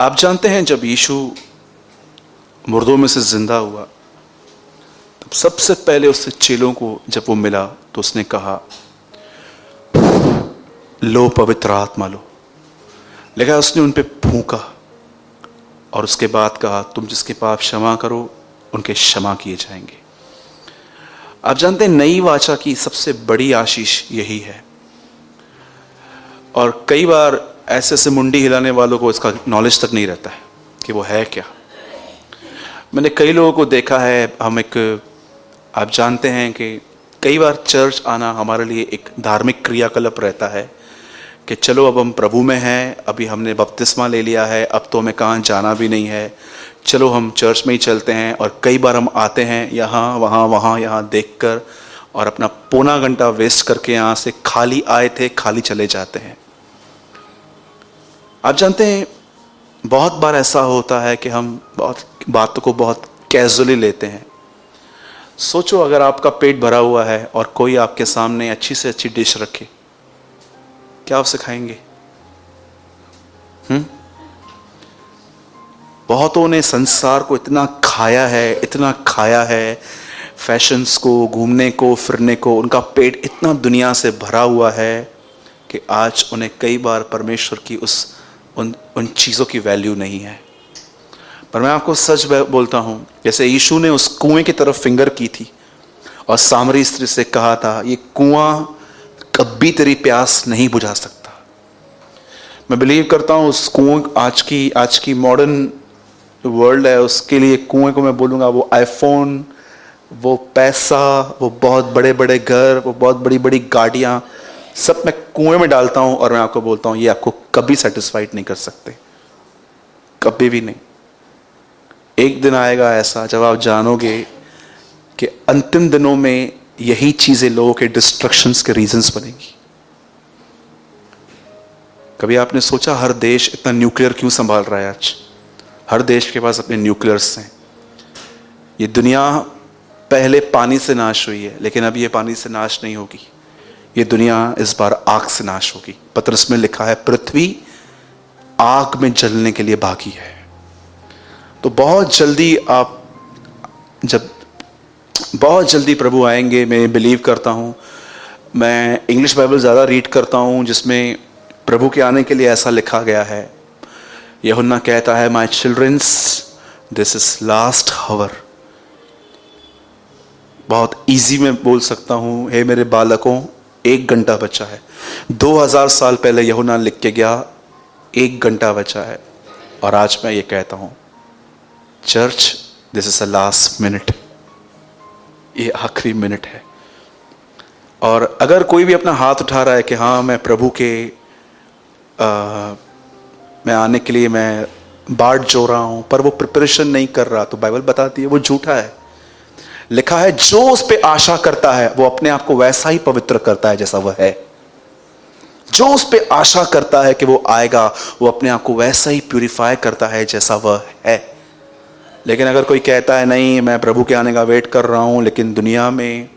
आप जानते हैं जब यीशु मुर्दों में से जिंदा हुआ तब सबसे पहले उससे चेलों को जब वो मिला तो उसने कहा, लो पवित्र आत्मा लो। लेकिन उसने उन पे फूंका और उसके बाद कहा, तुम जिसके पाप क्षमा करो उनके क्षमा किए जाएंगे। आप जानते हैं नई वाचा की सबसे बड़ी आशीष यही है। और कई बार ऐसे ऐसे मुंडी हिलाने वालों को इसका नॉलेज तक नहीं रहता है कि वो है क्या। मैंने कई लोगों को देखा है, आप जानते हैं कि कई बार चर्च आना हमारे लिए एक धार्मिक क्रियाकलाप रहता है कि चलो अब हम प्रभु में हैं, अभी हमने बपतिस्मा ले लिया है, अब तो हमें कहाँ जाना भी नहीं है, चलो हम चर्च में ही चलते हैं। और कई बार हम आते हैं यहाँ वहाँ यहाँ देखकर और अपना पौना घंटा वेस्ट करके यहाँ से खाली आए थे खाली चले जाते हैं। आप जानते हैं बहुत बार ऐसा होता है कि हम बातों को बहुत कैजुअली लेते हैं। सोचो अगर आपका पेट भरा हुआ है और कोई आपके सामने अच्छी से अच्छी डिश रखे, क्या आप उसे खाएंगे? बहुतों ने संसार को इतना खाया है, फैशंस को, घूमने को, फिरने को, उनका पेट इतना दुनिया से भरा हुआ है कि आज उन्हें कई बार परमेश्वर की उन चीज़ों की वैल्यू नहीं है। पर मैं आपको सच बोलता हूँ, जैसे यीशु ने उस कुएं की तरफ फिंगर की थी और सामरी स्त्री से कहा था, ये कुआं कभी तेरी प्यास नहीं बुझा सकता। मैं बिलीव करता हूँ उस कुएं, आज की मॉडर्न वर्ल्ड है, उसके लिए कुएं को मैं बोलूँगा वो आईफोन, वो पैसा, वो बहुत बड़े बड़े घर, वो बहुत बड़ी बड़ी गाड़ियाँ, सब मैं कुएं में डालता हूँ और मैं आपको बोलता हूँ ये आपको कभी सेटिस्फाइड नहीं कर सकते, कभी भी नहीं। एक दिन आएगा ऐसा जब आप जानोगे कि अंतिम दिनों में यही चीजें लोगों के डिस्ट्रक्शंस के रीजंस बनेगी। कभी आपने सोचा हर देश इतना न्यूक्लियर क्यों संभाल रहा है? आज हर देश के पास अपने न्यूक्लियर्स हैं। ये दुनिया पहले पानी से नाश हुई है, लेकिन अब ये पानी से नाश नहीं होगी। ये दुनिया इस बार आग से नाश होगी। पतरस में लिखा है, पृथ्वी आग में जलने के लिए बाकी है। तो बहुत जल्दी प्रभु आएंगे। मैं बिलीव करता हूँ, मैं इंग्लिश बाइबल ज़्यादा रीड करता हूँ जिसमें प्रभु के आने के लिए ऐसा लिखा गया है। यूहन्ना कहता है, my childrens this is last hour. बहुत इजी में बोल सकता हूँ, हे मेरे बालकों 1 घंटा बचा है। 2000 साल पहले यूहन्ना लिख के गया, 1 घंटा बचा है। और आज मैं ये कहता हूँ, church this is a last minute, ये आखिरी मिनट है। और अगर कोई भी अपना हाथ उठा रहा है कि हाँ मैं प्रभु के मैं आने के लिए मैं बाट जो रहा हूं, पर वो प्रिपरेशन नहीं कर रहा, तो बाइबल बताती है वो झूठा है। लिखा है, जो उस पे आशा करता है वो अपने आप को वैसा ही पवित्र करता है जैसा वह है। जो उस पे आशा करता है कि वो आएगा, वो अपने आप को वैसा ही प्यूरिफाई करता है जैसा वह है। लेकिन अगर कोई कहता है नहीं मैं प्रभु के आने का वेट कर रहा हूं, लेकिन दुनिया में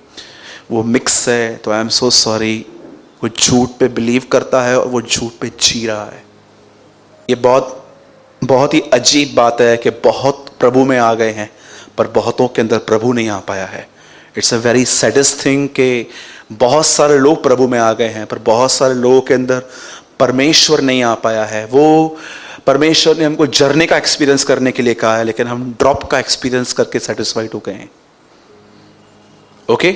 वो मिक्स है, तो आई एम सो सॉरी, वो झूठ पे बिलीव करता है और वो झूठ पे जी रहा है। ये बहुत ही अजीब बात है कि बहुत प्रभु में आ गए हैं पर बहुतों के अंदर प्रभु नहीं आ पाया है। It's a very saddest thing कि बहुत सारे लोग प्रभु में आ गए हैं पर बहुत सारे लोगों के अंदर परमेश्वर नहीं आ पाया है। वो परमेश्वर ने हमको झरने का एक्सपीरियंस करने के लिए कहा है, लेकिन हम ड्रॉप का एक्सपीरियंस करके सेटिस्फाइड हो गए हैं। ओके,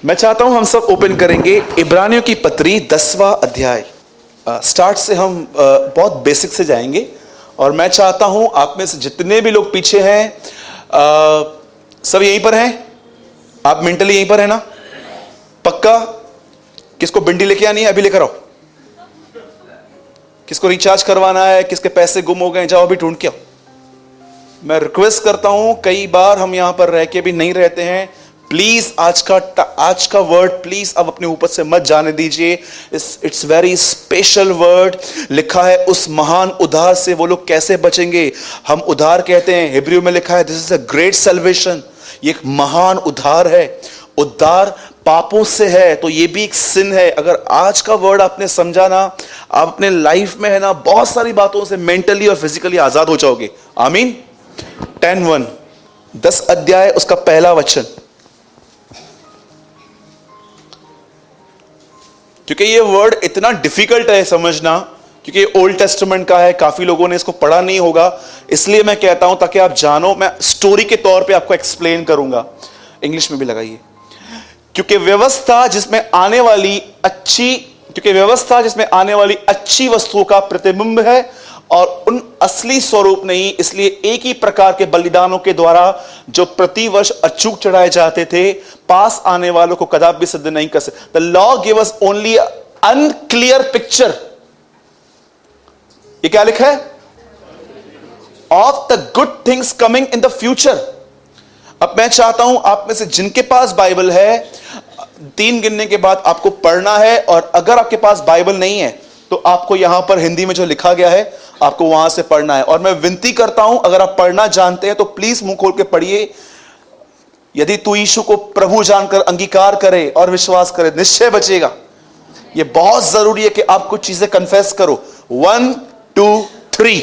मैं चाहता हूं हम सब ओपन करेंगे इब्रानियों की पत्री 10वां अध्याय। स्टार्ट से हम बहुत बेसिक से जाएंगे और मैं चाहता हूं आप में से जितने भी लोग पीछे हैं, सब यहीं पर हैं? आप मेंटली यहीं पर है ना? पक्का? किसको बिंडी लेके आनी है? अभी लेकर आओ। किसको रिचार्ज करवाना है? किसके पैसे गुम हो गए, जाओ अभी ढूंढ के आओ। मैं रिक्वेस्ट करता हूं, कई बार हम यहां पर रह के भी नहीं रहते हैं, प्लीज आज का वर्ड प्लीज अब अपने ऊपर से मत जाने दीजिए। It's very special word. लिखा है उस महान उद्धार से वो लोग कैसे बचेंगे। हम उद्धार कहते हैं, हिब्रू में लिखा है this is a great salvation. ये एक महान उद्धार है। उद्धार पापों से है, तो ये भी एक सिन है। अगर आज का वर्ड आपने समझा ना, आप अपने लाइफ में है ना बहुत सारी बातों से मेंटली और फिजिकली आजाद हो जाओगे। आमीन। 10:1 10 अध्याय उसका पहला वचन। क्योंकि ये वर्ड इतना डिफिकल्ट है समझना, क्योंकि ये ओल्ड टेस्टामेंट का है, काफी लोगों ने इसको पढ़ा नहीं होगा, इसलिए मैं कहता हूं ताकि आप जानो। मैं स्टोरी के तौर पे आपको एक्सप्लेन करूंगा। इंग्लिश में भी लगाइए। क्योंकि व्यवस्था जिसमें आने वाली अच्छी वस्तुओं का प्रतिबिंब है और उन असली स्वरूप नहीं, इसलिए एक ही प्रकार के बलिदानों के द्वारा जो प्रतिवर्ष अचूक चढ़ाए जाते थे, पास आने वालों को कदापि सिद्ध नहीं कर सकते। The law give us only unclear picture. ये क्या लिखा है? Of the good things coming in the future. अब मैं चाहता हूं आप में से जिनके पास बाइबल है, 3 गिनने के बाद आपको पढ़ना है, और अगर आपके पास बाइबल नहीं है तो आपको यहां पर हिंदी में जो लिखा गया है आपको वहां से पढ़ना है। और मैं विनती करता हूं, अगर आप पढ़ना जानते हैं तो प्लीज मुंह खोल के पढ़िए। यदि तू यीशु को प्रभु जानकर अंगीकार करे और विश्वास करे, निश्चय बचेगा। यह बहुत जरूरी है कि आप कुछ चीजें कन्फेस करो। 1 2 3।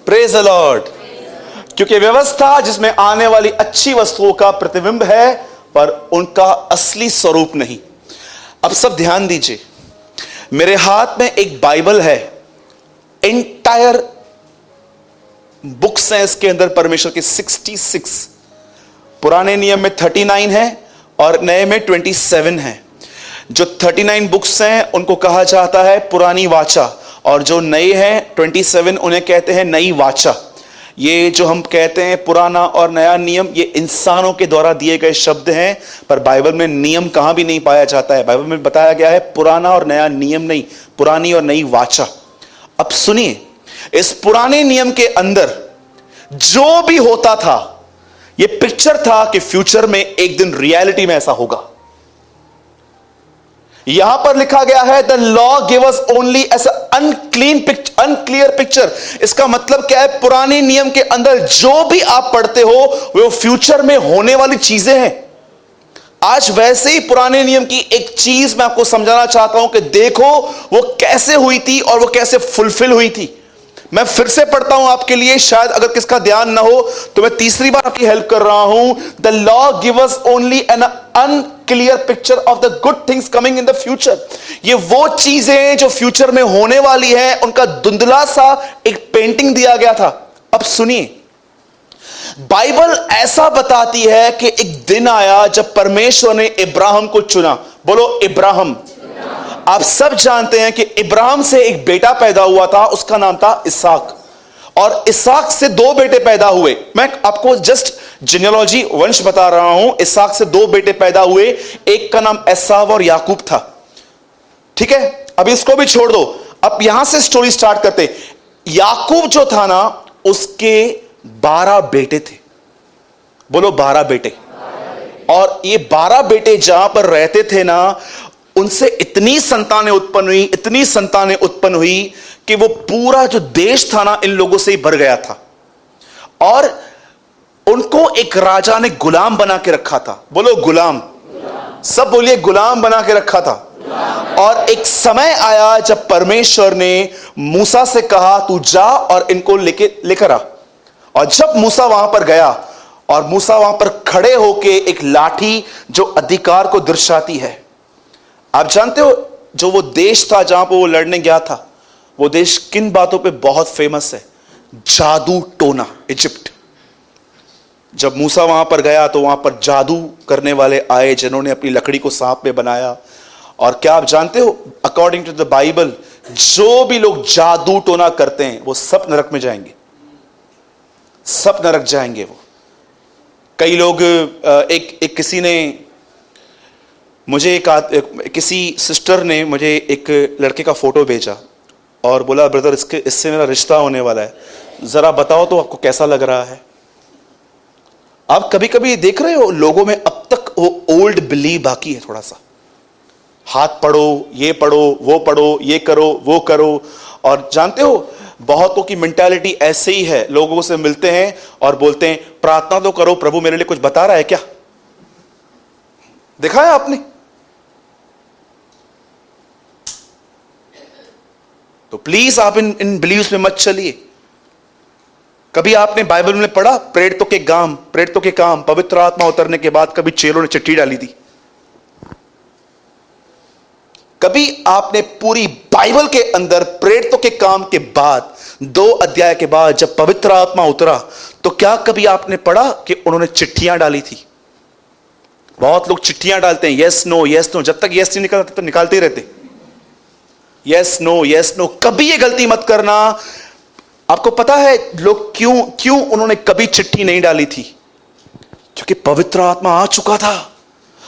Praise the Lord. क्योंकि व्यवस्था जिसमें आने वाली अच्छी वस्तुओं का प्रतिबिंब है पर उनका असली स्वरूप नहीं। अब सब ध्यान दीजिए, मेरे हाथ में एक बाइबल है, एंटायर बुक्स हैं इसके अंदर परमेश्वर के 66। पुराने नियम में 39 है और नए में 27 है। जो 39 बुक्स हैं उनको कहा जाता है पुरानी वाचा, और जो नए हैं 27 उन्हें कहते हैं नई वाचा। ये जो हम कहते हैं पुराना और नया नियम, ये इंसानों के द्वारा दिए गए शब्द हैं, पर बाइबल में नियम कहां भी नहीं पाया जाता है। बाइबल में बताया गया है पुराना और नया नियम नहीं, पुरानी और नई वाचा। अब सुनिए, इस पुराने नियम के अंदर जो भी होता था, यह पिक्चर था कि फ्यूचर में एक दिन रियलिटी में ऐसा होगा। यहां पर लिखा गया है the law give us only as unclear picture. इसका मतलब क्या है? पुराने नियम के अंदर जो भी आप पढ़ते हो वो फ्यूचर में होने वाली चीजें हैं। आज वैसे ही पुराने नियम की एक चीज मैं आपको समझाना चाहता हूं कि देखो वो कैसे हुई थी और वो कैसे फुलफिल हुई थी। मैं फिर से पढ़ता हूं आपके लिए, शायद अगर किसका ध्यान ना हो तो मैं तीसरी बार आपकी हेल्प कर रहा हूं। The law give us only an unclear picture of the good things coming in the future. ये वो चीजें जो फ्यूचर में होने वाली है, उनका धुंधला सा एक पेंटिंग दिया गया था। अब सुनिए, बाइबल ऐसा बताती है कि एक दिन आया जब परमेश्वर ने इब्राहिम को चुना। बोलो इब्राहिम। आप सब जानते हैं कि इब्राहिम से एक बेटा पैदा हुआ था, उसका नाम था इसहाक, और इसहाक से 2 बेटे पैदा हुए। मैं आपको जस्ट जीनियोलॉजी वंश बता रहा हूं। इसहाक से 2 बेटे पैदा हुए, एक का नाम एसाव और याकूब था। ठीक है, अब इसको भी छोड़ दो, अब यहां से स्टोरी स्टार्ट करते। याकूब जो था ना, उसके 12 बेटे थे। बोलो 12 बेटे। और ये 12 बेटे जहां पर रहते थे ना, उनसे इतनी संतानें उत्पन्न हुई कि वो पूरा जो देश था ना इन लोगों से ही भर गया था। और उनको एक राजा ने गुलाम बना के रखा था। बोलो गुलाम। सब बोलिए गुलाम बना के रखा था। और एक समय आया जब परमेश्वर ने मूसा से कहा तू जा और इनको लेकर आ। और जब मूसा वहां पर गया, और मूसा वहां पर खड़े होके एक लाठी जो अधिकार को दर्शाती है। आप जानते हो जो वो देश था जहां पर वो लड़ने गया था, वो देश किन बातों पे बहुत फेमस है? जादू टोना, इजिप्ट। जब मूसा वहां पर गया तो वहां पर जादू करने वाले आए जिन्होंने अपनी लकड़ी को सांप में बनाया। और क्या आप जानते हो, अकॉर्डिंग टू द बाइबल, जो भी लोग जादू टोना करते हैं वो सब नरक में जाएंगे, सब नरक जाएंगे वो। कई लोग एक किसी ने मुझे किसी सिस्टर ने मुझे एक लड़के का फोटो भेजा और बोला ब्रदर इससे मेरा रिश्ता होने वाला है, जरा बताओ तो आपको कैसा लग रहा है। आप कभी कभी देख रहे हो लोगों में अब तक वो ओल्ड बिलीव बाकी है थोड़ा सा। हाथ पढ़ो, वो पढ़ो, ये करो, वो करो। और जानते हो बहुतों की मेंटालिटी ऐसे ही है, लोगों से मिलते हैं और बोलते हैं प्रार्थना तो करो, प्रभु मेरे लिए कुछ बता रहा है क्या? देखा है आपने? तो प्लीज आप इन बिलीव्स में मत चलिए। कभी आपने बाइबल में पढ़ा प्रेरितों के काम पवित्र आत्मा उतरने के बाद कभी चेलों ने चिट्ठी डाली थी? कभी आपने पूरी बाइबल के अंदर प्रेरितों के काम के बाद 2 अध्याय के बाद जब पवित्र आत्मा उतरा तो क्या कभी आपने पढ़ा कि उन्होंने चिट्ठियां डाली थी? बहुत लोग चिट्ठियां डालते हैं, यस नो यस नो, जब तक यस नहीं निकलता तो निकालते ही रहते, यस नो। कभी ये गलती मत करना। आपको पता है लोग क्यों उन्होंने कभी चिट्ठी नहीं डाली थी? क्योंकि पवित्र आत्मा आ चुका था।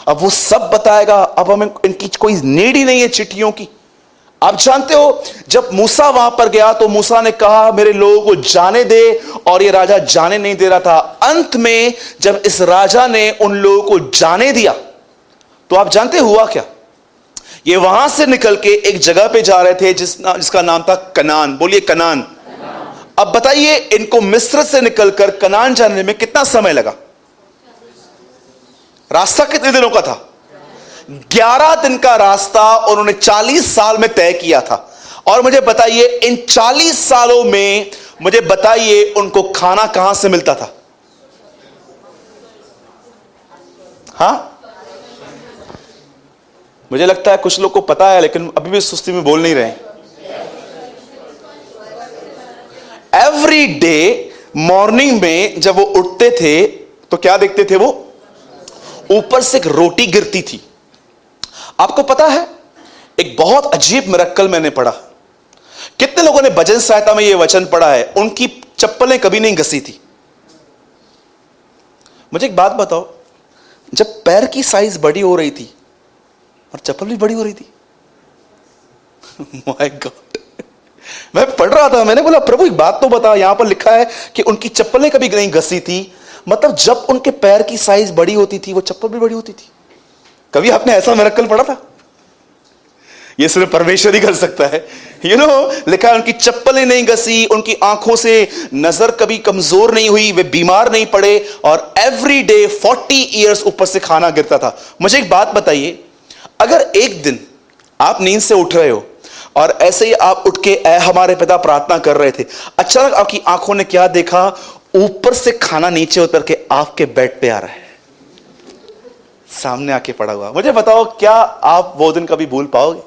अब वो सब बताएगा, अब हमें इनकी कोई नीड ही नहीं है चिट्ठियों की। आप जानते हो जब मूसा वहां पर गया तो मूसा ने कहा मेरे लोगों को जाने दे, और ये राजा जाने नहीं दे रहा था। अंत में जब इस राजा ने उन लोगों को जाने दिया तो आप जानते हुआ क्या? ये वहां से निकल के एक जगह पे जा रहे थे जिसका नाम था कनान। बोलिए कनान। अब बताइए इनको मिस्र से निकलकर कनान जाने में कितना समय लगा? रास्ता कितने दिनों का था? 11 दिन का रास्ता उन्होंने 40 साल में तय किया था। और मुझे बताइए इन 40 सालों में मुझे बताइए उनको खाना कहां से मिलता था? हां, मुझे लगता है कुछ लोग को पता है लेकिन अभी भी सुस्ती में बोल नहीं रहे। एवरी डे मॉर्निंग में जब वो उठते थे तो क्या देखते थे? वो ऊपर से एक रोटी गिरती थी। आपको पता है एक बहुत अजीब मिरेकल मैंने पढ़ा। कितने लोगों ने भजन सहायता में यह वचन पढ़ा है? उनकी चप्पलें कभी नहीं घसी थी। मुझे एक बात बताओ, जब पैर की साइज बड़ी हो रही थी और चप्पल भी बड़ी हो रही थी, माय गॉड, मैं पढ़ रहा था, मैंने बोला प्रभु एक बात तो बता, यहां पर लिखा है कि उनकी चप्पलें कभी नहीं घसी थी, मतलब जब उनके पैर की साइज बड़ी होती थी वो चप्पल भी बड़ी होती थी। कभी आपने ऐसा मिरेकल पढ़ा था? ये सिर्फ परमेश्वर ही कर सकता है। लिखा है उनकी चप्पलें नहीं घसी, उनकी आंखों से नजर कभी कमजोर नहीं हुई, वे बीमार नहीं पड़े, और एवरी डे 40 ईयर्स ऊपर से खाना गिरता था। मुझे एक बात बताइए, अगर एक दिन आप नींद से उठ रहे हो और ऐसे ही आप उठ के ऐ हमारे पिता प्रार्थना कर रहे थे, अचानक आपकी आंखों ने क्या देखा? ऊपर से खाना नीचे उतर के आपके बेड पे आ रहा है, सामने आके पड़ा हुआ। मुझे बताओ क्या आप वो दिन कभी भूल पाओगे?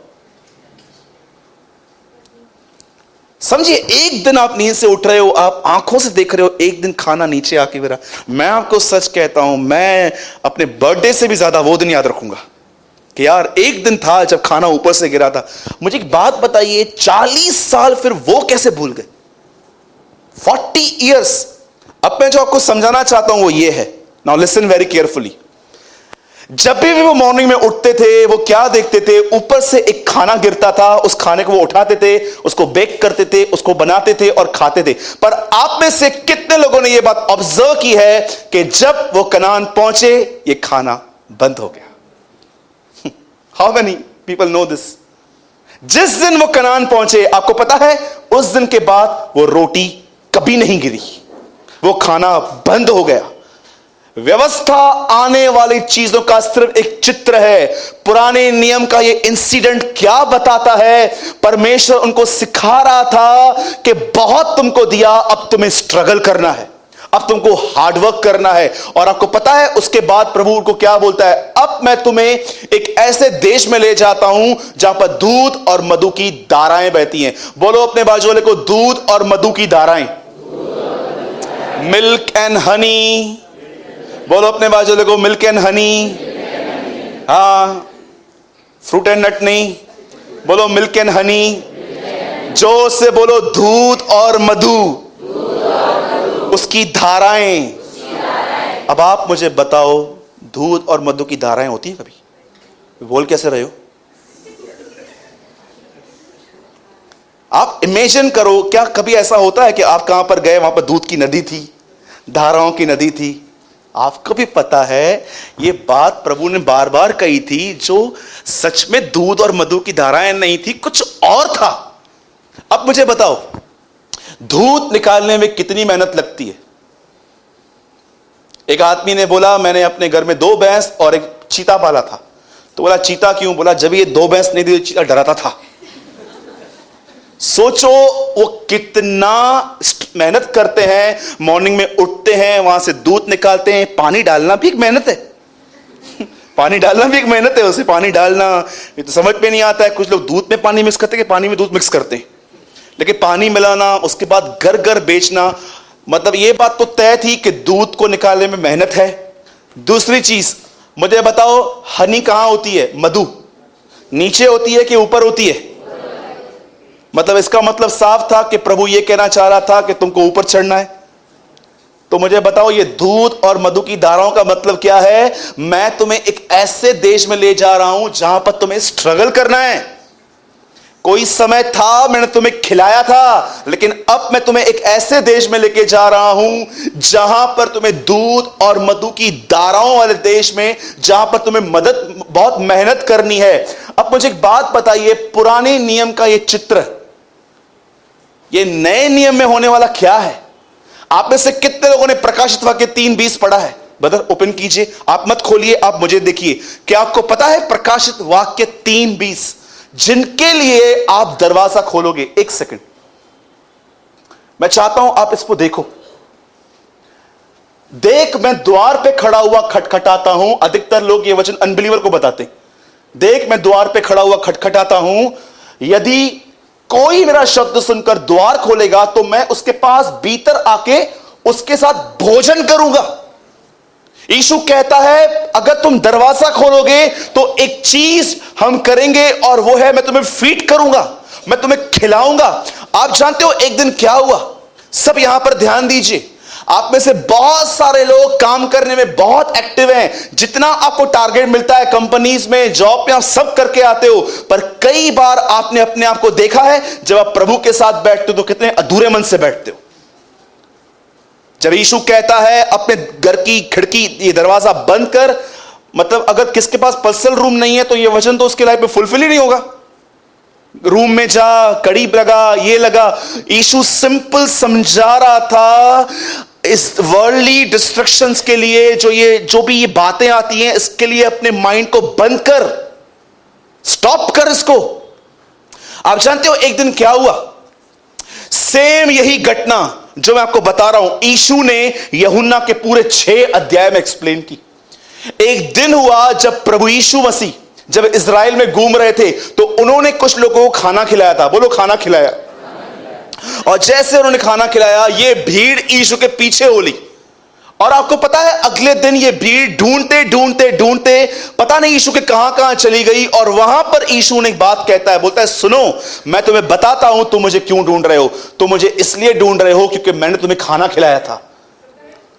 समझिए, एक दिन आप नींद से उठ रहे हो, आप आंखों से देख रहे हो, एक दिन खाना नीचे आके गिरा। मैं आपको सच कहता हूं, मैं अपने बर्थडे से भी ज्यादा वो दिन याद रखूंगा कि यार एक दिन था जब खाना ऊपर से गिरा था। मुझे एक बात बताइए, 40 साल फिर वो कैसे भूल गए? 40 ईयर्स। अब मैं जो आपको समझाना चाहता हूं वो ये है, नाउ लिसन वेरी केयरफुली। जब भी वो मॉर्निंग में उठते थे वो क्या देखते थे? ऊपर से एक खाना गिरता था, उस खाने को वो उठाते थे, उसको बेक करते थे, उसको बनाते थे और खाते थे। पर आप में से कितने लोगों ने यह बात ऑब्जर्व की है कि जब वो कनान पहुंचे ये खाना बंद हो गया? How many people know this? जिस दिन वो कनान पहुंचे, आपको पता है उस दिन के बाद वो रोटी कभी नहीं गिरी, वो खाना बंद हो गया। व्यवस्था आने वाली चीजों का सिर्फ एक चित्र है। पुराने नियम का ये इंसिडेंट क्या बताता है? परमेश्वर उनको सिखा रहा था कि बहुत तुमको दिया, अब तुम्हें स्ट्रगल करना है, अब तुमको हार्डवर्क करना है। और आपको पता है उसके बाद प्रभु उनको क्या बोलता है? अब मैं तुम्हें एक ऐसे देश में ले जाता हूं जहां पर दूध और मधु की धाराएं बहती हैं। बोलो अपने बाजू वाले को, दूध और मधु की धाराएं, मिल्क एंड हनी। बोलो अपने बाजू वाले को, मिल्क एंड हनी। हाँ, फ्रूट एंड नट नहीं, बोलो मिल्क एंड हनी। जोर से बोलो, दूध और मधु, उसकी धाराएं। अब आप मुझे बताओ, दूध और मधु की धाराएं होती हैं कभी? बोल कैसे रहे हो? आप इमेजिन करो, क्या कभी ऐसा होता है कि आप कहां पर गए, वहां पर दूध की नदी थी, धाराओं की नदी थी, आपको भी पता है ये बात प्रभु ने बार बार कही थी, जो सच में दूध और मधु की धाराएं नहीं थी, कुछ और था। अब मुझे बताओ, दूध निकालने में कितनी मेहनत लगती है? एक आदमी ने बोला, मैंने अपने घर में 2 भैंस और एक चीता पाला था। तो बोला, चीता क्यों? बोला, जब ये 2 भैंस नहीं दी, चीता डराता था। सोचो वो कितना मेहनत करते हैं, मॉर्निंग में उठते हैं, वहां से दूध निकालते हैं, पानी डालना भी एक मेहनत है। पानी डालना भी एक मेहनत है, उसे पानी डालना ये तो समझ में नहीं आता है। कुछ लोग दूध में पानी मिक्स करते हैं कि पानी में दूध मिक्स करते हैं, लेकिन पानी मिलाना, उसके बाद घर घर बेचना, मतलब ये बात तो तय थी कि दूध को निकालने में मेहनत है। दूसरी चीज मुझे बताओ, हनी कहां होती है? मधु नीचे होती है कि ऊपर होती है? मतलब इसका मतलब साफ था कि प्रभु ये कहना चाह रहा था कि तुमको ऊपर चढ़ना है। तो मुझे बताओ, ये दूध और मधु की धाराओं का मतलब क्या है? मैं तुम्हें एक ऐसे देश में ले जा रहा हूं जहां पर तुम्हें स्ट्रगल करना है। कोई समय था मैंने तुम्हें खिलाया था, लेकिन अब मैं तुम्हें एक ऐसे देश में लेके जा रहा हूं जहां पर तुम्हें दूध और मधु की धाराओं वाले देश में, जहां पर तुम्हें बहुत मेहनत करनी है। अब मुझे एक बात बताइए, पुराने नियम का यह चित्र, ये नए नियम में होने वाला क्या है? आप में से कितने लोगों ने प्रकाशित वाक्य 3:20 पढ़ा है? ब्रदर ओपन कीजिए, आप मत खोलिए, आप मुझे देखिए। क्या आपको पता है प्रकाशित वाक्य 3:20 जिनके लिए आप दरवाजा खोलोगे? एक सेकंड, मैं चाहता हूं आप इसको देखो। देख, मैं द्वार पे खड़ा हुआ खटखटाता हूं। अधिकतर लोग ये वचन अनबिलीवर को बताते हैं। देख, मैं द्वार पे खड़ा हुआ खटखटाता हूं, यदि कोई मेरा शब्द सुनकर द्वार खोलेगा तो मैं उसके पास भीतर आके उसके साथ भोजन करूंगा। यीशु कहता है, अगर तुम दरवाजा खोलोगे तो एक चीज हम करेंगे, और वो है मैं तुम्हें फीड करूंगा, मैं तुम्हें खिलाऊंगा। आप जानते हो एक दिन क्या हुआ? सब यहां पर ध्यान दीजिए। आप में से बहुत सारे लोग काम करने में बहुत एक्टिव हैं। जितना आपको टारगेट मिलता है कंपनीज में, जॉब पे, आप सब करके आते हो, पर कई बार आपने अपने आप को देखा है जब आप प्रभु के साथ बैठते हो तो कितने अधूरे मन से बैठते हो। जब यीशु कहता है अपने घर की खिड़की, ये दरवाजा बंद कर, मतलब अगर किसके पास पर्सनल रूम नहीं है तो ये वचन तो उसके लाइफ में फुलफिल ही नहीं होगा। रूम में जा, कड़ी लगा, ये लगा। यीशु सिंपल समझा रहा था इस वर्ल्डली डिस्ट्रक्शंस के लिए, जो भी ये बातें आती हैं, इसके लिए अपने माइंड को बंद कर, स्टॉप कर इसको। आप जानते हो एक दिन क्या हुआ? सेम यही घटना जो मैं आपको बता रहा हूं, यीशु ने यूहन्ना के पूरे 6 अध्याय में एक्सप्लेन की। एक दिन हुआ जब प्रभु यीशु मसीह जब इजराइल में घूम रहे थे तो उन्होंने कुछ लोगों को खाना खिलाया था। बोलो, खाना खिलाया। और जैसे उन्होंने खाना खिलाया, ये भीड़ यीशु के पीछे हो ली। और आपको पता है अगले दिन ये भीड़ ढूंढते ढूंढते ढूंढते पता नहीं यीशु के कहां कहां चली गई। और वहां पर यीशु ने एक बात कहता है, बोलता है, सुनो, मैं तुम्हें बताता हूं तुम मुझे क्यों ढूंढ रहे हो। तुम मुझे इसलिए ढूंढ रहे हो क्योंकि मैंने तुम्हें खाना खिलाया था।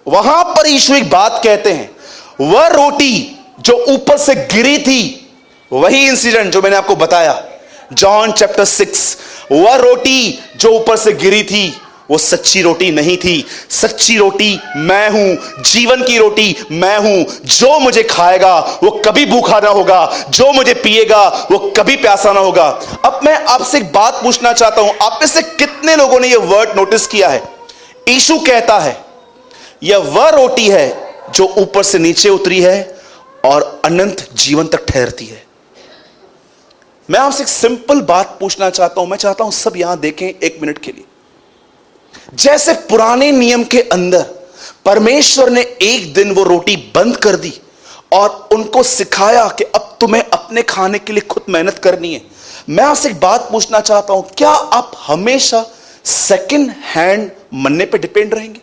वहां पर यीशु एक बात कहते हैं, वह रोटी जो ऊपर से गिरी थी, वही इंसिडेंट जो मैंने आपको बताया जॉन चैप्टर 6, वह रोटी जो ऊपर से गिरी थी वो सच्ची रोटी नहीं थी। सच्ची रोटी मैं हूं, जीवन की रोटी मैं हूं। जो मुझे खाएगा वो कभी भूखा ना होगा, जो मुझे पिएगा वो कभी प्यासा ना होगा। अब मैं आपसे एक बात पूछना चाहता हूं, आप में से कितने लोगों ने यह वर्ड नोटिस किया है? यीशु कहता है यह वह रोटी है जो ऊपर से नीचे उतरी है और अनंत जीवन तक ठहरती है। मैं आपसे एक सिंपल बात पूछना चाहता हूं, मैं चाहता हूं सब यहां देखें 1 मिनट के लिए। जैसे पुराने नियम के अंदर परमेश्वर ने एक दिन वो रोटी बंद कर दी और उनको सिखाया कि अब तुम्हें अपने खाने के लिए खुद मेहनत करनी है। मैं आपसे एक बात पूछना चाहता हूं, क्या आप हमेशा सेकंड हैंड मन्ने पे डिपेंड रहेंगे?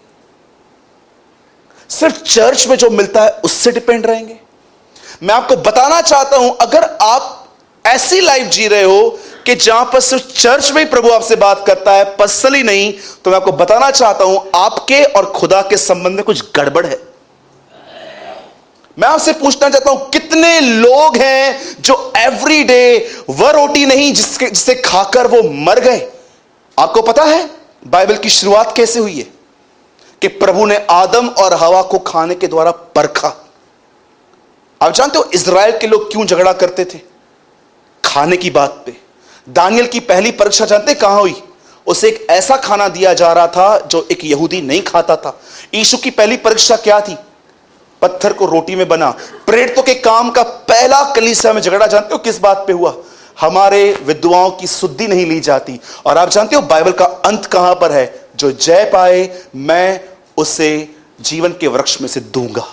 सिर्फ चर्च में जो मिलता है उससे डिपेंड रहेंगे? मैं आपको बताना चाहता हूं, अगर आप ऐसी लाइफ जी रहे हो कि जहां पर सिर्फ चर्च में ही प्रभु आपसे बात करता है, पर्सनली नहीं, तो मैं आपको बताना चाहता हूं आपके और खुदा के संबंध में कुछ गड़बड़ है। मैं आपसे पूछना चाहता हूं, कितने लोग हैं जो एवरी डे वह रोटी नहीं जिसे खाकर वो मर गए? आपको पता है बाइबल की शुरुआत कैसे हुई है? कि प्रभु ने आदम और हवा को खाने के द्वारा परखा। आप जानते हो इज़राइल के लोग क्यों झगड़ा करते थे? खाने की बात पे। दानियल की पहली परीक्षा जानते कहां हुई? उसे एक ऐसा खाना दिया जा रहा था जो एक यहूदी नहीं खाता था। यीशु की पहली परीक्षा क्या थी? पत्थर को रोटी में बना। प्रेरितों के काम का पहला कलीसिया में झगड़ा जानते हो किस बात पे हुआ? हमारे विधवाओं की सुद्धि नहीं ली जाती। और आप जानते हो बाइबल का अंत कहां पर है? जो जय पाए मैं उसे जीवन के वृक्ष में से दूंगा।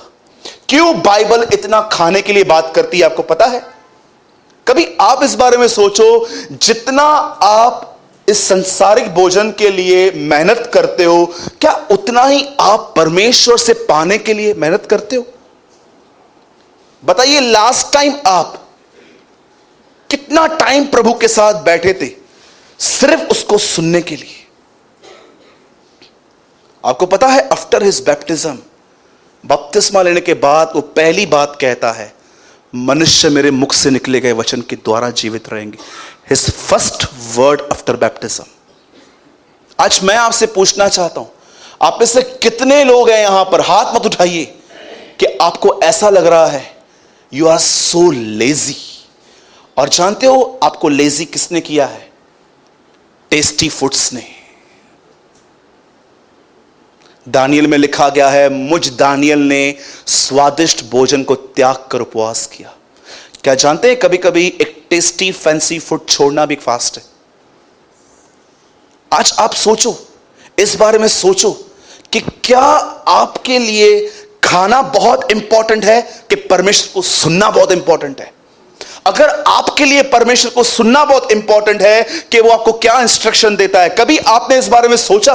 क्यों बाइबल इतना खाने के लिए बात करती है आपको पता है? कभी आप इस बारे में सोचो, जितना आप इस संसारिक भोजन के लिए मेहनत करते हो, क्या उतना ही आप परमेश्वर से पाने के लिए मेहनत करते हो? बताइए, लास्ट टाइम आप कितना टाइम प्रभु के साथ बैठे थे सिर्फ उसको सुनने के लिए? आपको पता है आफ्टर हिज बैप्टिज्म, बपतिस्मा लेने के बाद वो पहली बात कहता है, मनुष्य मेरे मुख से निकले गए वचन के द्वारा जीवित रहेंगे। His first word after baptism. आज मैं आपसे पूछना चाहता हूं, आप में से कितने लोग हैं यहां पर, हाथ मत उठाइए, कि आपको ऐसा लग रहा है यू आर सो लेजी। और जानते हो आपको लेजी किसने किया है? टेस्टी फूड्स ने। दानियल में लिखा गया है, मुझ दानियल ने स्वादिष्ट भोजन को त्याग कर उपवास किया। क्या जानते हैं कभी कभी एक टेस्टी फैंसी फूड छोड़ना भी एक फास्ट है। आज आप सोचो, इस बारे में सोचो कि क्या आपके लिए खाना बहुत इंपॉर्टेंट है कि परमेश्वर को सुनना बहुत इंपॉर्टेंट है? अगर आपके लिए परमेश्वर को सुनना बहुत इंपॉर्टेंट है कि वो आपको क्या इंस्ट्रक्शन देता है, कभी आपने इस बारे में सोचा?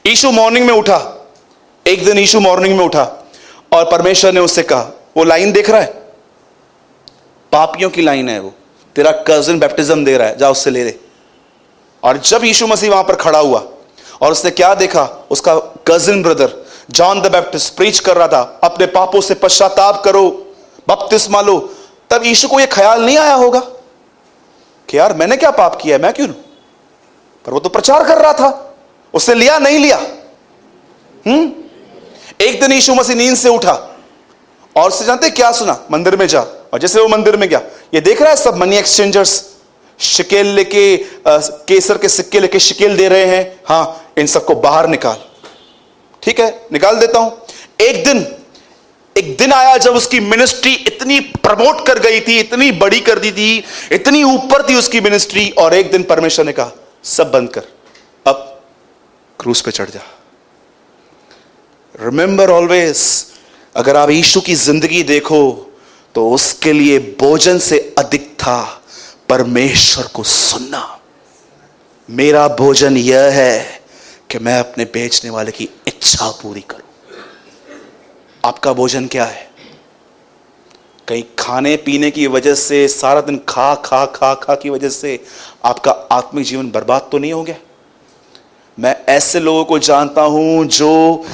यीशु मॉर्निंग में उठा, एक दिन यीशु मॉर्निंग में उठा और परमेश्वर ने उससे कहा, वो लाइन देख रहा है, पापियों की लाइन है, वो तेरा कजिन बैप्टिज्म दे रहा है, जा उससे ले ले। और जब यीशु मसीह वहां पर खड़ा हुआ और उसने क्या देखा, उसका cousin brother John the Baptist preach कर रहा था, अपने पापों से पश्चाताप करो, बपतिस्मा लो। तब यीशु को यह ख्याल नहीं आया होगा कि यार मैंने क्या पाप किया है, मैं क्यों लूं? पर वो तो प्रचार कर रहा था, उसने लिया नहीं लिया? एक दिन यीशु मसीह नींद से उठा और उससे जानते क्या सुना? मंदिर में जा। और जैसे वो मंदिर में गया, ये देख रहा है सब मनी एक्सचेंजर्स शिकेल लेके, केसर के सिक्के लेके शिकेल दे रहे हैं, हाँ इन सबको बाहर निकाल। ठीक है, निकाल देता हूं। एक दिन आया जब उसकी मिनिस्ट्री इतनी प्रमोट कर गई थी, इतनी बड़ी कर दी थी, इतनी ऊपर थी उसकी मिनिस्ट्री, और एक दिन परमेश्वर ने कहा सब बंद कर, अब क्रूस पे चढ़ जा। रिमेंबर ऑलवेज, अगर आप यीशु की जिंदगी देखो तो उसके लिए भोजन से अधिक था परमेश्वर को सुनना। मेरा भोजन यह है कि मैं अपने बेचने वाले की इच्छा पूरी करूं। आपका भोजन क्या है? कहीं खाने पीने की वजह से, सारा दिन खा खा खा खा की वजह से आपका आत्मिक जीवन बर्बाद तो नहीं हो गया? मैं ऐसे लोगों को जानता हूं जो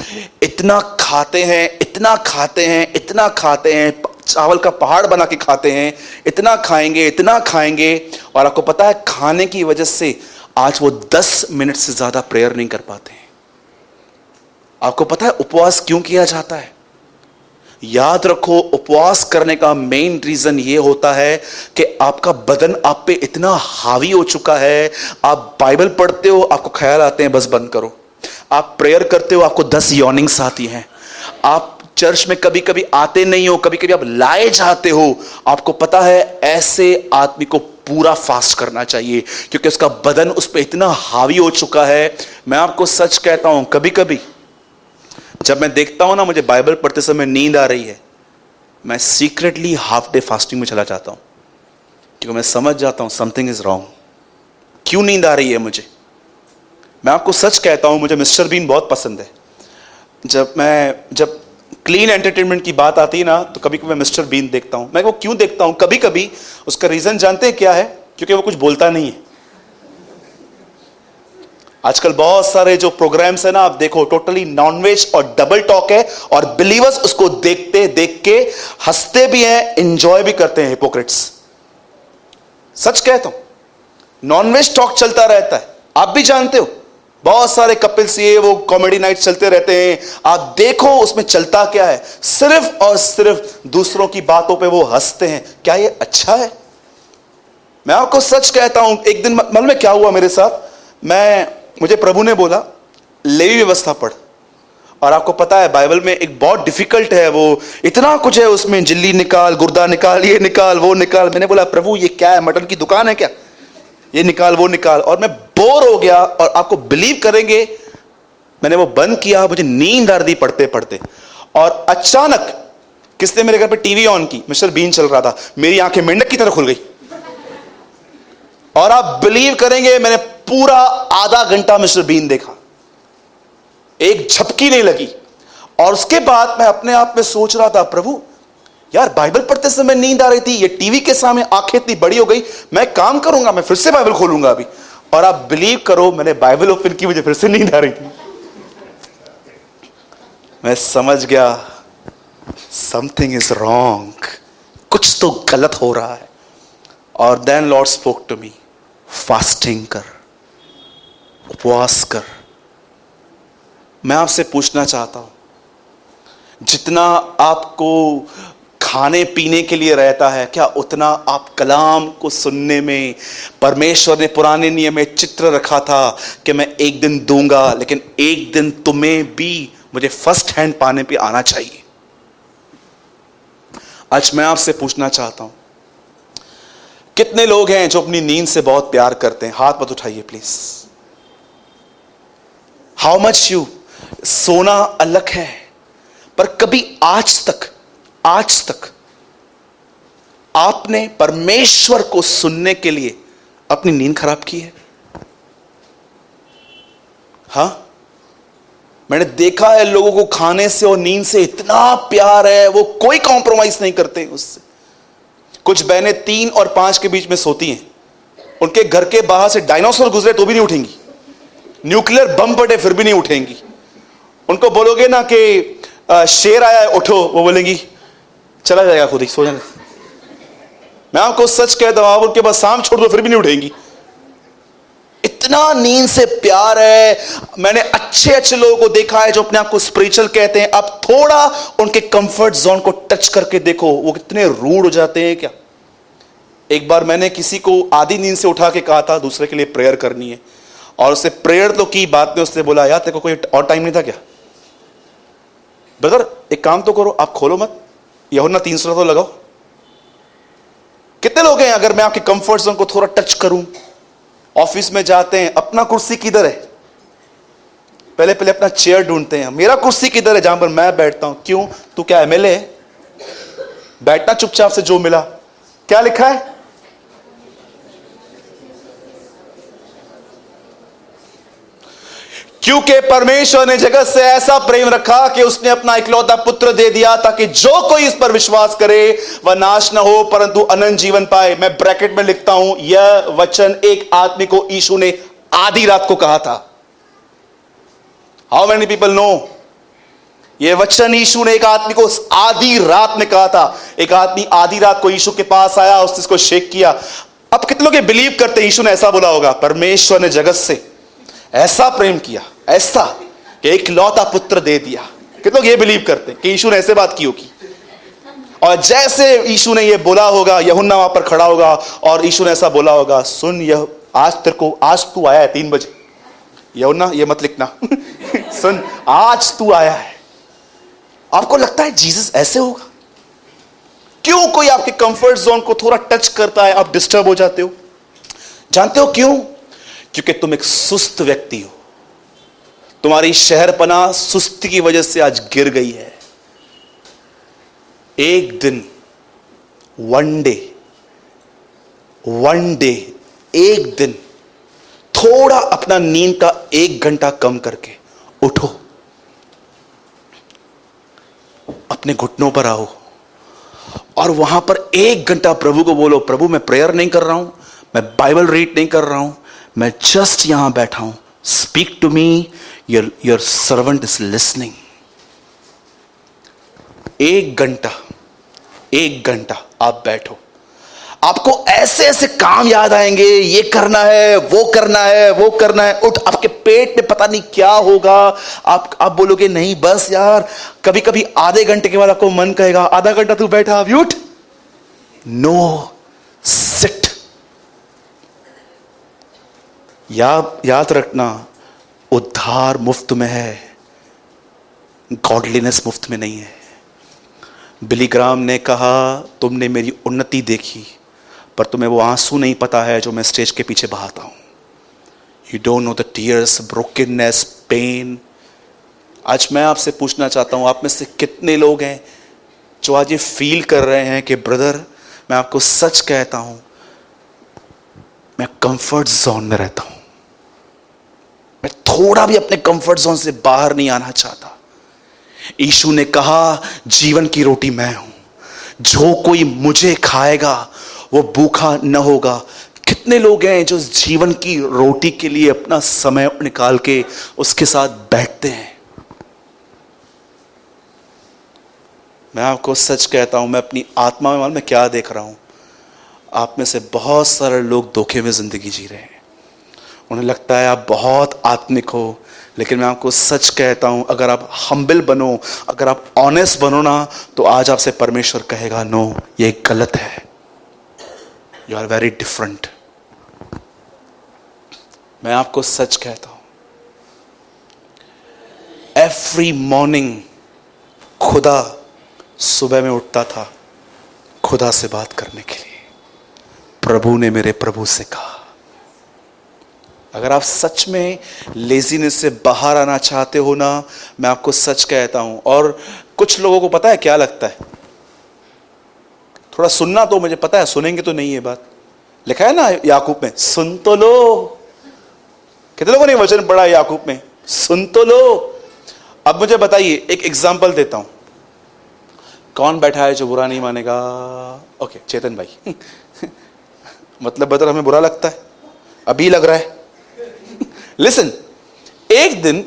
इतना खाते हैं, इतना खाते हैं, इतना खाते हैं, चावल का पहाड़ बना के खाते हैं, इतना खाएंगे, इतना खाएंगे, और आपको पता है खाने की वजह से आज वो 10 मिनट से ज्यादा प्रेयर नहीं कर पाते हैं। आपको पता है उपवास क्यों किया जाता है? याद रखो, उपवास करने का मेन रीजन ये होता है कि आपका बदन आप पे इतना हावी हो चुका है। आप बाइबल पढ़ते हो, आपको ख्याल आते हैं बस बंद करो। आप प्रेयर करते हो, आपको 10 यॉर्निंग्स आती हैं। आप चर्च में कभी कभी आते नहीं हो, कभी कभी आप लाए जाते हो। आपको पता है ऐसे आदमी को पूरा फास्ट करना चाहिए क्योंकि उसका बदन उस पर इतना हावी हो चुका है। मैं आपको सच कहता हूं, कभी कभी जब मैं देखता हूं ना मुझे बाइबल पढ़ते समय नींद आ रही है, मैं सीक्रेटली हाफ डे फास्टिंग में चला जाता हूं क्योंकि मैं समझ जाता हूं समथिंग इज रॉन्ग। क्यों नींद आ रही है मुझे? मैं आपको सच कहता हूं, मुझे मिस्टर बीन बहुत पसंद है। जब क्लीन एंटरटेनमेंट की बात आती है ना, तो कभी कभी मैं मिस्टर बीन देखता हूं। मैं वो क्यों देखता हूं कभी कभी, उसका रीजन जानते हैं क्या है? क्योंकि वो कुछ बोलता नहीं है। आजकल बहुत सारे जो प्रोग्राम्स है ना, आप देखो टोटली नॉनवेज और डबल टॉक है, और बिलीवर्स उसको देख के हंसते भी हैं, एंजॉय भी करते हैं। हिपोक्रेट्स, सच कहता हूं, नॉनवेज टॉक चलता रहता है, आप भी जानते हो। बहुत सारे कपिल्स ये वो कॉमेडी नाइट चलते रहते हैं, आप देखो उसमें चलता क्या है, सिर्फ और सिर्फ दूसरों की बातों पे वो हंसते हैं। क्या ये अच्छा है? मैं आपको सच कहता हूं, एक दिन मालूम है क्या हुआ मेरे साथ, मुझे प्रभु ने बोला लेवी व्यवस्था पढ़, और आपको पता है बाइबल में एक बहुत डिफिकल्ट है, वो इतना कुछ है उसमें, झिल्ली निकाल, गुर्दा निकाल, ये निकाल, वो निकाल। मैंने बोला प्रभु ये क्या है, मटन की दुकान है क्या, ये निकाल वो निकाल। और मैं बोर हो गया, और आपको बिलीव करेंगे मैंने वो बंद किया, मुझे नींद आ रही पढ़ते पढ़ते, और अचानक किसने मेरे घर पे टीवी ऑन की, मिस्टर बीन चल रहा था, मेरी आंखें मेंढक की तरह खुल गई, और आप बिलीव करेंगे मैंने पूरा आधा घंटा मिस्टर बीन देखा, एक झपकी नहीं लगी। और उसके बाद मैं अपने आप में सोच रहा था प्रभु यार बाइबल पढ़ते समय नींद आ रही थी, ये टीवी के सामने आंखें इतनी बड़ी हो गई, मैं काम करूंगा, मैं फिर से बाइबल खोलूंगा अभी। और आप बिलीव करो मैंने बाइबल ओपन की, मुझे फिर से नींद आ रही थी। मैं समझ गया समथिंग इज रॉन्ग, कुछ तो गलत हो रहा है। और then Lord spoke to me, fasting कर, उपवास कर। मैं आपसे पूछना चाहता हूं जितना आपको खाने पीने के लिए रहता है, क्या उतना आप कलाम को सुनने में, परमेश्वर ने पुराने नियम में चित्र रखा था कि मैं एक दिन दूंगा, लेकिन एक दिन तुम्हें भी मुझे फर्स्ट हैंड पाने पे आना चाहिए। आज मैं आपसे पूछना चाहता हूं कितने लोग हैं जो अपनी नींद से बहुत प्यार करते हैं? हाथ मत उठाइए प्लीज। हाउ मच यू, सोना अलग है, पर कभी आज तक आपने परमेश्वर को सुनने के लिए अपनी नींद खराब की है? हां, मैंने देखा है लोगों को खाने से और नींद से इतना प्यार है, वो कोई कॉम्प्रोमाइज नहीं करते उससे। कुछ बहनें 3 और 5 के बीच में सोती हैं, उनके घर के बाहर से डायनासोर गुजरे तो भी नहीं उठेंगी, न्यूक्लियर बम पड़े फिर भी नहीं उठेंगी। उनको बोलोगे ना कि शेर आया है उठो, वो बोलेंगी चला जाएगा खुद ही, सो जाने। मैं आपको सच कहता हूं, आप उनके पास शाम छोड़ दो फिर भी नहीं उठेंगी, इतना नींद से प्यार है। मैंने अच्छे लोगों को देखा है जो अपने आप को स्पिरिचुअल कहते हैं, आप थोड़ा उनके कंफर्ट जोन को टच करके देखो वो कितने रूड हो जाते हैं। क्या एक बार मैंने किसी को आधी नींद से उठा के कहा था दूसरे के लिए प्रेयर करनी है, और उससे प्रेयर तो की, बाद में उसने बोला यार तेरे को कोई और टाइम नहीं था क्या? ब्रदर एक काम तो करो, आप खोलो मत, यूहन्ना 3 तो लगाओ। कितने लोग हैं, अगर मैं आपके कंफर्ट जोन को थोड़ा टच करूं, ऑफिस में जाते हैं, अपना कुर्सी किधर है, पहले अपना चेयर ढूंढते हैं, मेरा कुर्सी किधर है जहां पर मैं बैठता हूं। क्यों? तू क्या एमएलए है? बैठना चुपचाप से, जो मिला। क्या लिखा है? क्योंकि परमेश्वर ने जगत से ऐसा प्रेम रखा कि उसने अपना इकलौता पुत्र दे दिया, ताकि जो कोई इस पर विश्वास करे वह नाश न हो परंतु अनंत जीवन पाए। मैं ब्रैकेट में लिखता हूं, यह वचन एक आदमी को यीशु ने आधी रात को कहा था। How many people know? यह वचन यीशु ने एक आदमी को आधी रात में कहा था। एक आदमी आधी रात को यीशु के पास आया, उसने इसको शेक किया। अब कितने लोग बिलीव करते यीशु ने ऐसा बोला होगा, परमेश्वर ने जगत से ऐसा प्रेम किया, ऐसा कि एक लौता पुत्र दे दिया। कितने लोग ये बिलीव करते हैं कि यीशु ने ऐसे बात की होगी? और जैसे यीशु ने ये बोला होगा, यूहन्ना वहां पर खड़ा होगा और यीशु ने ऐसा बोला होगा, सुन यह आज तू आया है 3 बजे, यूहन्ना ये मत लिखना सुन आज तू आया है। आपको लगता है जीसस ऐसे होगा? क्यों कोई आपके कंफर्ट जोन को थोड़ा टच करता है आप डिस्टर्ब हो जाते हो? जानते हो क्यों? क्योंकि तुम एक सुस्त व्यक्ति हो, तुम्हारी शहरपना सुस्ती की वजह से आज गिर गई है। एक दिन, वन डे, एक दिन थोड़ा अपना नींद का 1 घंटा कम करके उठो, अपने घुटनों पर आओ और वहां पर 1 घंटा प्रभु को बोलो, प्रभु मैं प्रेयर नहीं कर रहा हूं, मैं बाइबल रीड नहीं कर रहा हूं, मैं जस्ट यहां बैठा हूं, speak to me, your servant is listening. 1 घंटा आप बैठो। आपको ऐसे ऐसे काम याद आएंगे, ये करना है, वो करना है, वो करना है। उठ, आपके पेट में पता नहीं क्या होगा। आप बोलोगे नहीं बस यार। कभी कभी आधे घंटे के बाद आपको मन कहेगा आधा घंटा तू बैठा, अभी उठ। No, sit. याद रखना, उद्धार मुफ्त में है, गॉडलीनेस मुफ्त में नहीं है। बिली ग्राम ने कहा तुमने मेरी उन्नति देखी, पर तुम्हें वो आंसू नहीं पता है जो मैं स्टेज के पीछे बहाता हूं। You don't know the tears, brokenness, pain. आज मैं आपसे पूछना चाहता हूं, आप में से कितने लोग हैं जो आज ये फील कर रहे हैं कि ब्रदर, मैं आपको सच कहता हूं, मैं कंफर्ट जोन में रहता हूं, मैं थोड़ा भी अपने कंफर्ट जोन से बाहर नहीं आना चाहता। यीशु ने कहा जीवन की रोटी मैं हूं, जो कोई मुझे खाएगा वो भूखा न होगा। कितने लोग हैं जो जीवन की रोटी के लिए अपना समय निकाल के उसके साथ बैठते हैं? मैं आपको सच कहता हूं, मैं अपनी आत्मा में मालूम मैं क्या देख रहा हूं। आप में से बहुत सारे लोग धोखे में जिंदगी जी रहे हैं। उन्हें लगता है आप बहुत आत्मिक हो, लेकिन मैं आपको सच कहता हूं, अगर आप हम्बल बनो, अगर आप ऑनेस्ट बनो ना, तो आज आपसे परमेश्वर कहेगा नो, ये गलत है, यू आर वेरी डिफरेंट। मैं आपको सच कहता हूं, एवरी मॉर्निंग खुदा सुबह में उठता था खुदा से बात करने के लिए। प्रभु ने मेरे प्रभु से कहा। अगर आप सच में लेजीनेस से बाहर आना चाहते हो ना, मैं आपको सच कहता हूं। और कुछ लोगों को पता है क्या लगता है, थोड़ा सुनना तो मुझे पता है, सुनेंगे तो नहीं। ये बात लिखा है ना याकूब में, सुन तो लो। कितने लोगों ने वचन पढ़ा है याकूब में, सुन तो लो। अब मुझे बताइए, एक एग्जांपल देता हूं। कौन बैठा है जो बुरा नहीं मानेगा? ओके, चेतन भाई। मतलब बदर हमें बुरा लगता है, अभी लग रहा है। लिसन, एक दिन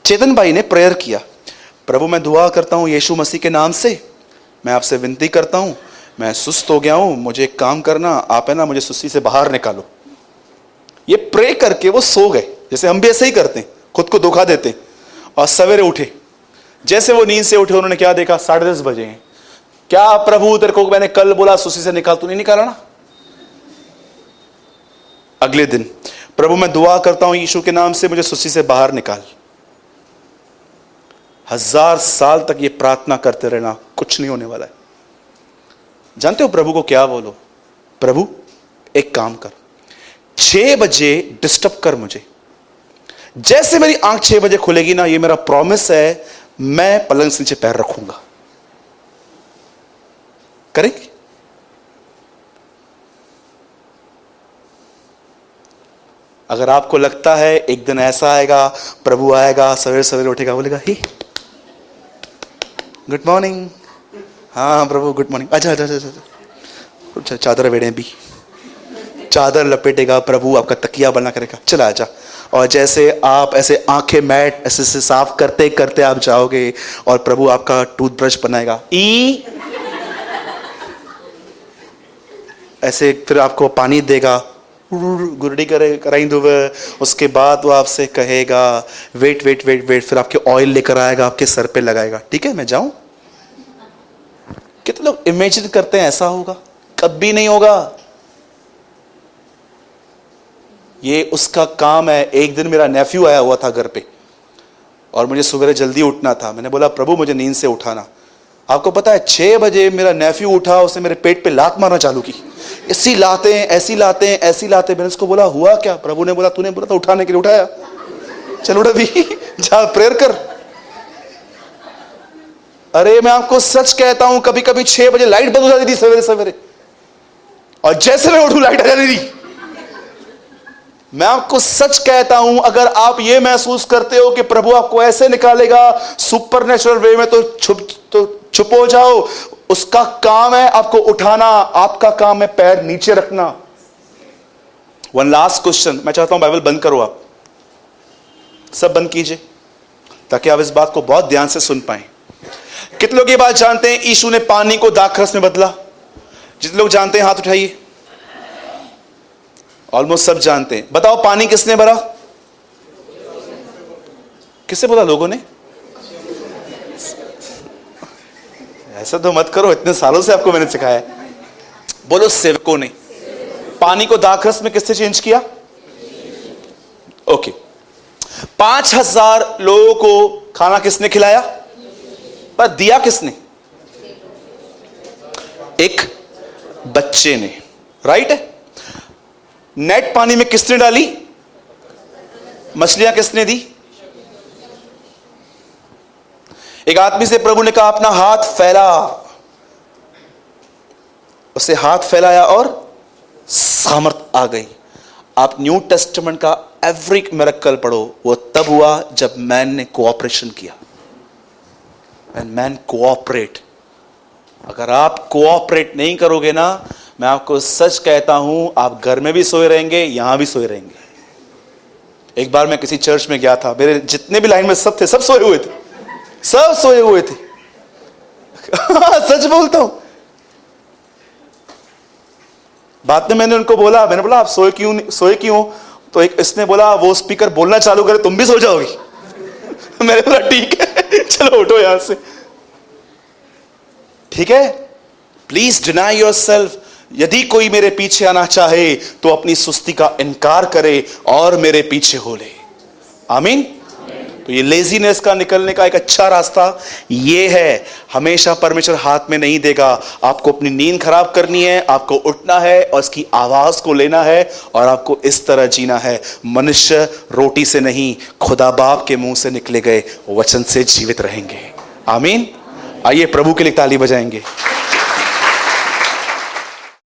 चेतन भाई ने प्रेयर किया, प्रभु मैं दुआ करता हूं यीशु मसीह के नाम से, मैं आपसे विनती करता हूं, मैं सुस्त हो गया हूं, मुझे एक काम करना, आप है ना मुझे सुस्ती से बाहर निकालो। ये प्रे करके वो सो गए, जैसे हम भी ऐसे ही करते हैं, खुद को धोखा देते हैं। और सवेरे उठे, जैसे वो नींद से उठे उन्होंने क्या देखा, 10:30 बजे हैं। क्या प्रभु तेरे को मैंने कल बोला सुस्ती से निकाल, तू नहीं निकाला ना? अगले दिन, प्रभु मैं दुआ करता हूं यीशु के नाम से मुझे सुस्ती से बाहर निकाल। 1000 साल तक ये प्रार्थना करते रहना, कुछ नहीं होने वाला है। जानते हो प्रभु को क्या बोलो, प्रभु एक काम कर, 6 बजे डिस्टर्ब कर मुझे। जैसे मेरी आंख 6 बजे खुलेगी ना, ये मेरा प्रॉमिस है, मैं पलंग से नीचे पैर रखूंगा। करेंगे? अगर आपको लगता है एक दिन ऐसा आएगा, प्रभु आएगा, सवेरे सवेरे उठेगा, बोलेगा ही गुड मॉर्निंग, हाँ प्रभु गुड मॉर्निंग, अच्छा अच्छा अच्छा, चादर वेड़े भी, चादर लपेटेगा प्रभु, आपका तकिया बना करेगा, चला आजा। और जैसे आप ऐसे आंखें मैट ऐसे से साफ करते करते आप जाओगे, और प्रभु आपका टूथब्रश बनाएगा, ई ऐसे, फिर आपको पानी देगा, गुरडी कराई दो। उसके बाद वो आपसे कहेगा वेट वेट वेट वेट, फिर आपके ऑयल लेकर आएगा, आपके सर पे लगाएगा। ठीक है मैं जाऊं? कितने लोग इमेजिन करते हैं ऐसा होगा? कभी नहीं होगा। ये उसका काम है। एक दिन मेरा नेफ्यू आया हुआ था घर पे, और मुझे सुबह जल्दी उठना था। मैंने बोला प्रभु मुझे नींद से उठाना। आपको पता है 6 बजे मेरा नेफ्यू उठा, उसने मेरे पेट पे लात मारना चालू की, ऐसी लाते हैं ऐसी लाते हैं ऐसी लाते। मैंने उसको बोला हुआ क्या? प्रभु ने बोला तूने बोला था उठाने के लिए, उठाया, चल उठा भी, जा प्रेयर कर। अरे मैं आपको सच कहता हूं, कभी कभी 6 बजे लाइट बंद हो जाती थी सवेरे सवेरे, और जैसे मैं उठूं लाइट आ जाती थी। मैं आपको सच कहता हूं, अगर आप ये महसूस करते हो कि प्रभु आपको ऐसे निकालेगा सुपरनेचुरल वे में, तो चुप हो जाओ। उसका काम है आपको उठाना, आपका काम है पैर नीचे रखना। वन लास्ट क्वेश्चन, मैं चाहता हूं बाइबल बंद करो, आप सब बंद कीजिए ताकि आप इस बात को बहुत ध्यान से सुन पाए। कितने लोग ये बात जानते हैं यीशु ने पानी को दाखरस में बदला? जितने लोग जानते हैं हाथ उठाइए। ऑलमोस्ट सब जानते हैं। बताओ पानी किसने भरा? किससे बोला लोगों ने? ऐसा तो मत करो, इतने सालों से आपको मैंने सिखाया है। बोलो सेवकों ने। पानी को दाखरस में किससे चेंज किया? ओके। 5000 लोगों को खाना किसने खिलाया? पर दिया किसने? एक बच्चे ने, राइट है। नेट पानी में किसने डाली? मछलियां किसने दी? एक आदमी से प्रभु ने कहा अपना हाथ फैला। उसे हाथ फैलाया और सामर्थ आ गई। आप न्यू टेस्टामेंट का एवरी मिरेकल पढ़ो, वो तब हुआ जब मैन ने कोऑपरेशन किया। And man cooperate. अगर आप कोऑपरेट नहीं करोगे ना, मैं आपको सच कहता हूं, आप घर में भी सोए रहेंगे, यहां भी सोए रहेंगे। एक बार मैं किसी चर्च में गया था, मेरे जितने भी लाइन में सब थे, सब सोए हुए थे, सब सोए हुए थे। सच बोलता हूं। बाद में मैंने उनको बोला, मैंने बोला आप सोए क्यों? तो एक इसने बोला वो स्पीकर बोलना चालू करे तुम भी सो जाओगी। मैंने बोला ठीक है, चलो उठो यहां से। ठीक है, प्लीज डिनाई योरसेल्फ। यदि कोई मेरे पीछे आना चाहे तो अपनी सुस्ती का इनकार करे और मेरे पीछे हो ले। आमीन। तो ये लेजीनेस का निकलने का एक अच्छा रास्ता ये है। हमेशा परमेश्वर हाथ में नहीं देगा। आपको अपनी नींद खराब करनी है, आपको उठना है और इसकी आवाज को लेना है और आपको इस तरह जीना है। मनुष्य रोटी से नहीं, खुदा बाप के मुंह से निकले गए वचन से जीवित रहेंगे। आमीन। आइए प्रभु के लिए ताली बजाएंगे।